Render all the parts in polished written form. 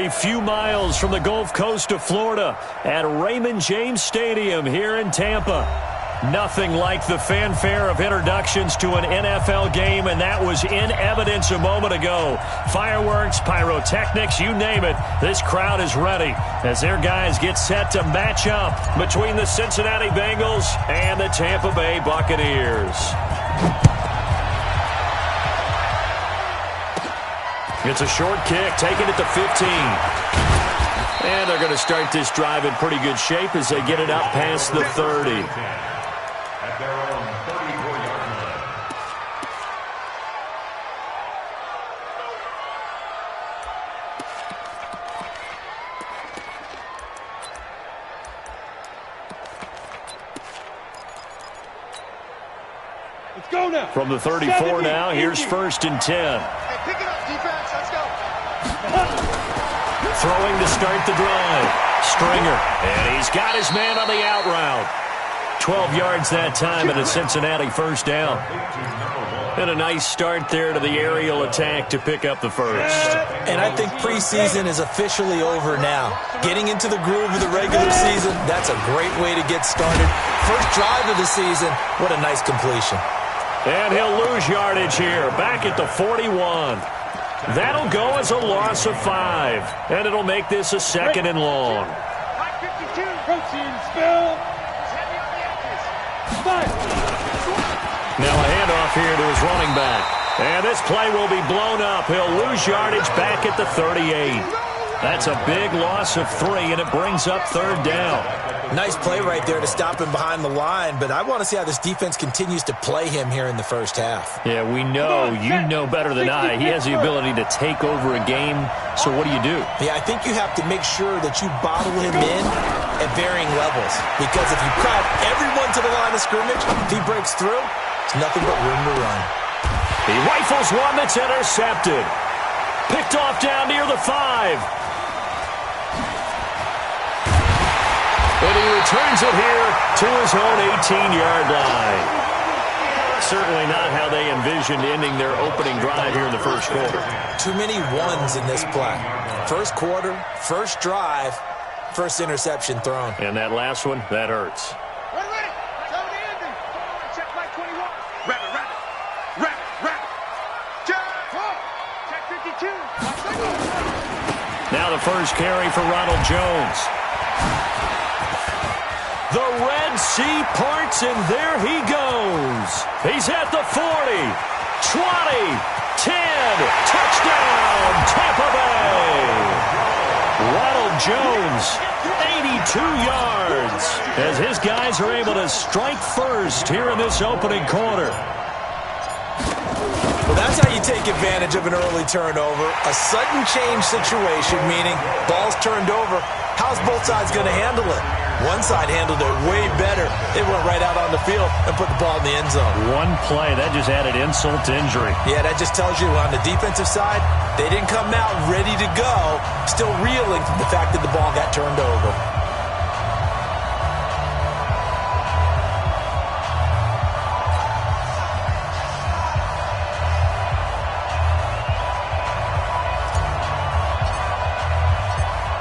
a few miles from the Gulf Coast of Florida at Raymond James Stadium here in Tampa. Nothing like the fanfare of introductions to an NFL game, and that was in evidence a moment ago. Fireworks, pyrotechnics, you name it. This crowd is ready as their guys get set to match up between the Cincinnati Bengals and the Tampa Bay Buccaneers. It's a short kick, taking it to 15. And they're going to start this drive in pretty good shape as they get it out past the 30. At their own 34-yard line. Let's go now. From the 34 now, here's 1st and 10. Hey, pick it up, defense. Let's go. Throwing to start the drive. Stringer. And he's got his man on the out route. 12 yards that time and a Cincinnati first down. And a nice start there to the aerial attack to pick up the first. And I think preseason is officially over now. Getting into the groove of the regular season, that's a great way to get started. First drive of the season, what a nice completion. And he'll lose yardage here, back at the 41. That'll go as a loss of 5. And it'll make this a 2nd and long. 52. Protein spill. Now a handoff here to his running back. And this play will be blown up. He'll lose yardage back at the 38. That's a big loss of 3, and it brings up 3rd down. Nice play right there to stop him behind the line, but I want to see how this defense continues to play him here in the first half. Yeah, we know, you know better than I, he has the ability to take over a game, so what do you do? Yeah, I think you have to make sure that you bottle him in at varying levels, because if you crowd everyone to the line of scrimmage, if he breaks through, it's nothing but room to run. He rifles one that's intercepted. Picked off down near the 5. And he returns it here to his own 18-yard line. Certainly not how they envisioned ending their opening drive here in the first quarter. Too many ones in this play. First quarter, first drive, first interception thrown. And that last one, that hurts. Ready. Tell me the ending. Check flight 21. Rabbit. Check 52. Now the first carry for Ronald Jones. The Red Sea parts, and there he goes. He's at the 40, 20, 10, touchdown, Tampa Bay. Ronald Jones, 82 yards, as his guys are able to strike first here in this opening quarter. Well, that's how you take advantage of an early turnover. A sudden change situation, meaning ball's turned over. How's both sides going to handle it? One side handled it way better. They went right out on the field and put the ball in the end zone. One play, that just added insult to injury. Yeah, that just tells you on the defensive side, they didn't come out ready to go, still reeling from the fact that the ball got turned over.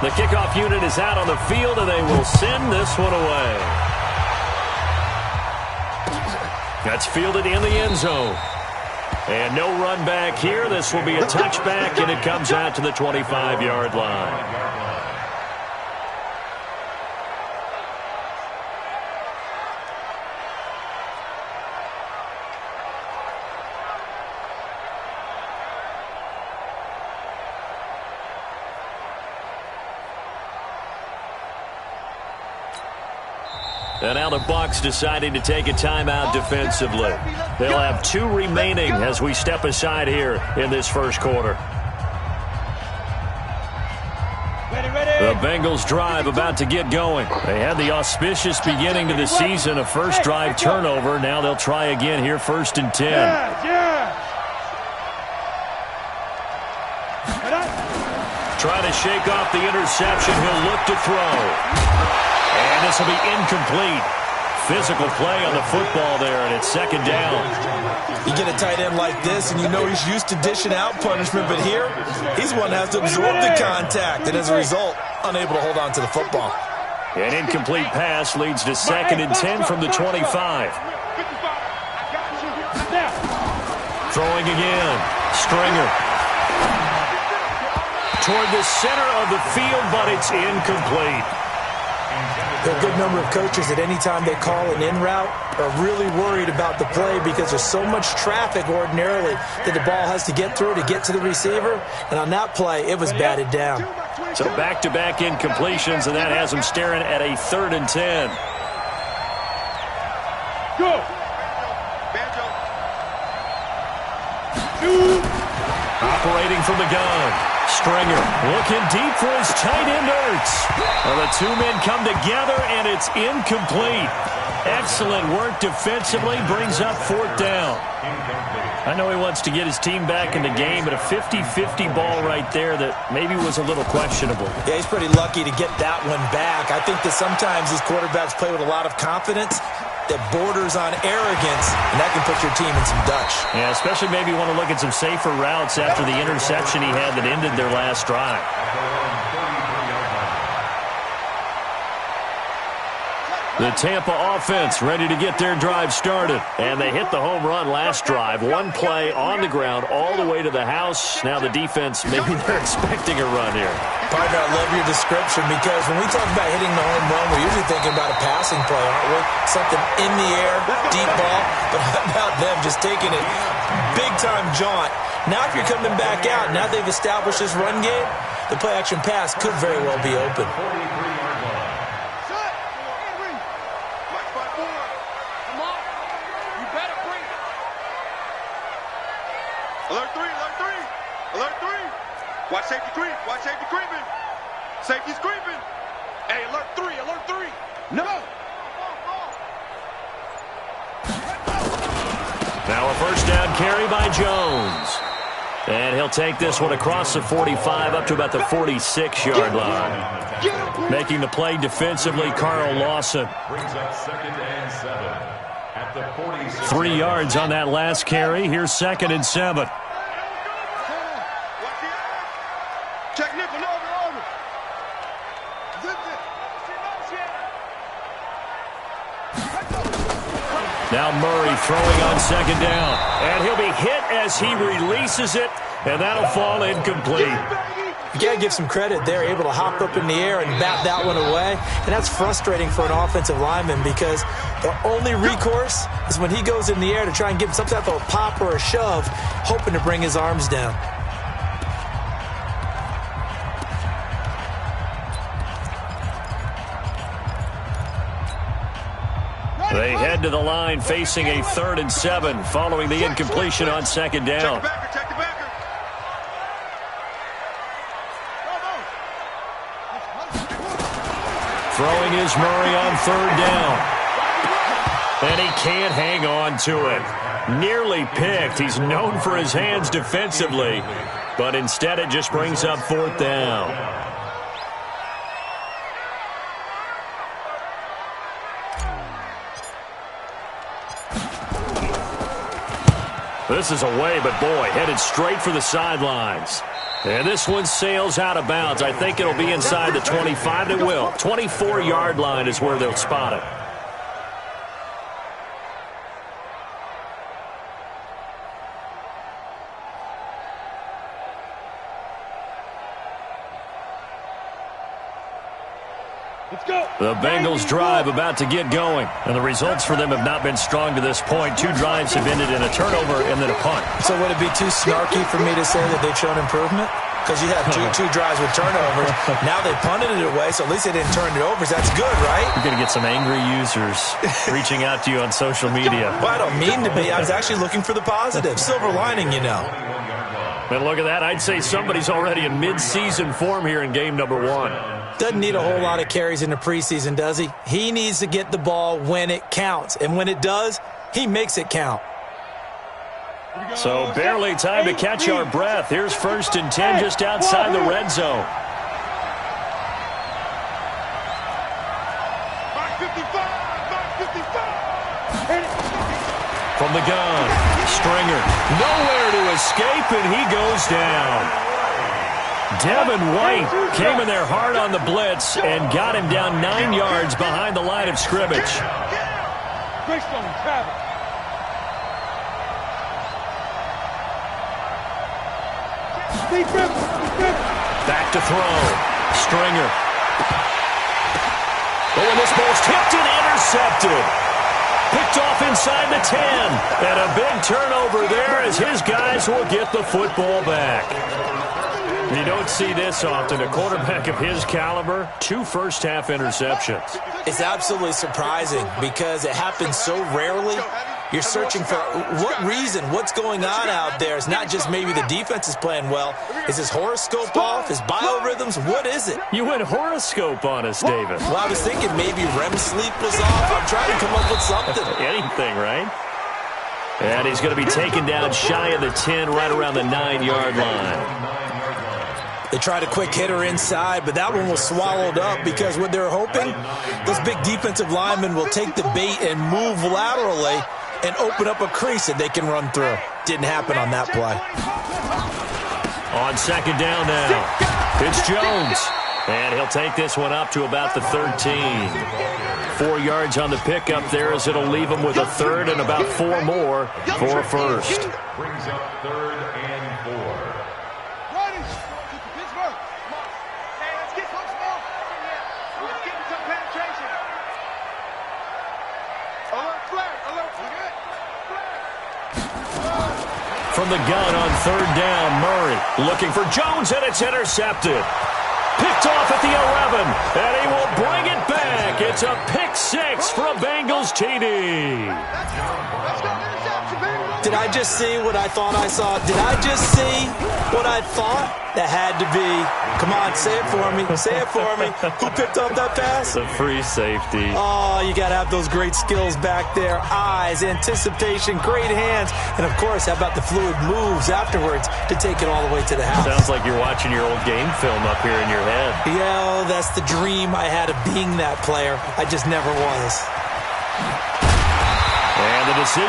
The kickoff unit is out on the field, and they will send this one away. That's fielded in the end zone. And no run back here. This will be a touchback, and it comes out to the 25-yard line. And now the Bucs deciding to take a timeout defensively. They'll have 2 remaining as we step aside here in this first quarter. The Bengals drive about to get going. They had the auspicious beginning to the season, a first drive turnover. Now they'll try again here, 1st and 10. Trying to shake off the interception. He'll look to throw. And this will be incomplete. physical play on the football there, and it's second down. You get a tight end like this, and you know he's used to dishing out punishment, but here, he's the one that has to absorb the contact, and as a result, unable to hold on to the football. An incomplete pass leads to second and 10 from the 25. Throwing again. Stringer. Toward the center of the field, but it's incomplete. There are a good number of coaches at any time they call an in route are really worried about the play because there's so much traffic ordinarily that the ball has to get through to get to the receiver. And on that play, it was batted down. So back-to-back incompletions, and that has him staring at a 3rd and 10. Go. Operating from the gun. Stringer looking deep for his tight end Ertz. Well, the two men come together, and it's incomplete. Excellent work defensively, brings up 4th down. I know he wants to get his team back in the game, but a 50-50 ball right there that maybe was a little questionable. Yeah, he's pretty lucky to get that one back. I think that sometimes these quarterbacks play with a lot of confidence that borders on arrogance, and that can put your team in some Dutch. Yeah, especially maybe want to look at some safer routes after the interception he had that ended their last drive. The Tampa offense ready to get their drive started. And they hit the home run last drive. One play on the ground all the way to the house. Now the defense, maybe they're expecting a run here. Partner, I love your description because when we talk about hitting the home run, we're usually thinking about a passing play, aren't we? Something in the air, deep ball. But how about them just taking it big-time jaunt? Now if you're coming back out, now they've established this run game, the play-action pass could very well be open. Watch safety creep. Watch safety creeping. Safety's creeping. Hey, alert 3. Alert 3. No. Now a first down carry by Jones. And he'll take this one across the 45 up to about the 46-yard line. Making the play defensively, Carl Lawson. Brings up 2nd and 7 at the 46. 3 yards on that last carry. Here's 2nd and 7. Check nickel, over. Now Murray throwing on 2nd down. And he'll be hit as he releases it, and that'll fall incomplete. You got to give some credit. They're able to hop up in the air and bat that one away. And that's frustrating for an offensive lineman because the only recourse is when he goes in the air to try and give some type of a pop or a shove, hoping to bring his arms down. They head to the line facing a 3rd and 7 following the incompletion on 2nd down. Check the backer. Throwing is Murray on 3rd down. And he can't hang on to it. Nearly picked. He's known for his hands defensively, but instead it just brings up 4th down. This is away, but boy, headed straight for the sidelines. And this one sails out of bounds. I think it'll be inside the 25. It will. 24-yard line is where they'll spot it. The Bengals drive about to get going, and the results for them have not been strong to this point. 2 drives have ended in a turnover and then a punt. So would it be too snarky for me to say that they've shown improvement? Because you have two drives with turnovers. Now they punted it away, so at least they didn't turn it over. So that's good, right? You're going to get some angry users reaching out to you on social media. Well, I don't mean to be. I was actually looking for the positive. Silver lining, you know. And look at that. I'd say somebody's already in mid-season form here in game number 1. Doesn't need a whole lot of carries in the preseason, does he? He needs to get the ball when it counts. And when it does, he makes it count. So barely time to catch our breath. Here's 1st and 10 just outside the red zone. 555. From the gun, Stringer, nowhere to escape, and he goes down. Devin White came in there hard on the blitz and got him down 9 yards behind the line of scrimmage. Back to throw. Stringer. Oh, and this ball's tipped and intercepted. Picked off inside the 10. And a big turnover there as his guys will get the football back. You don't see this often. A quarterback of his caliber, 2 first-half interceptions. It's absolutely surprising because it happens so rarely. You're searching for what reason, what's going on out there. It's not just maybe the defense is playing well. Is his horoscope off? His biorhythms? What is it? You went horoscope on us, David. Well, I was thinking maybe REM sleep was off. I'm trying to come up with something. Anything, right? And he's going to be taken down shy of the 10, right around the 9-yard line. They tried a quick hitter inside, but that one was swallowed up because what they're hoping, those big defensive linemen will take the bait and move laterally and open up a crease that they can run through. Didn't happen on that play. On second down now, it's Jones. And he'll take this one up to about the 13. 4 yards on the pickup there as it'll leave him with a third and about 4 more for a first. Brings up 3rd and 4. From the gun on 3rd down, Murray looking for Jones, and it's intercepted. Picked off at the 11, and he will bring it back. It's a pick 6 for a Bengals TD. Did I just see what I thought I saw? Did I just see what I thought? That had to be. Come on, say it for me. Say it for me. Who picked up that pass? The free safety. Oh, you got to have those great skills back there. Eyes, anticipation, great hands. And, of course, how about the fluid moves afterwards to take it all the way to the house? Sounds like you're watching your old game film up here in your head. Yeah, that's the dream I had of being that player. I just never was. And the decision.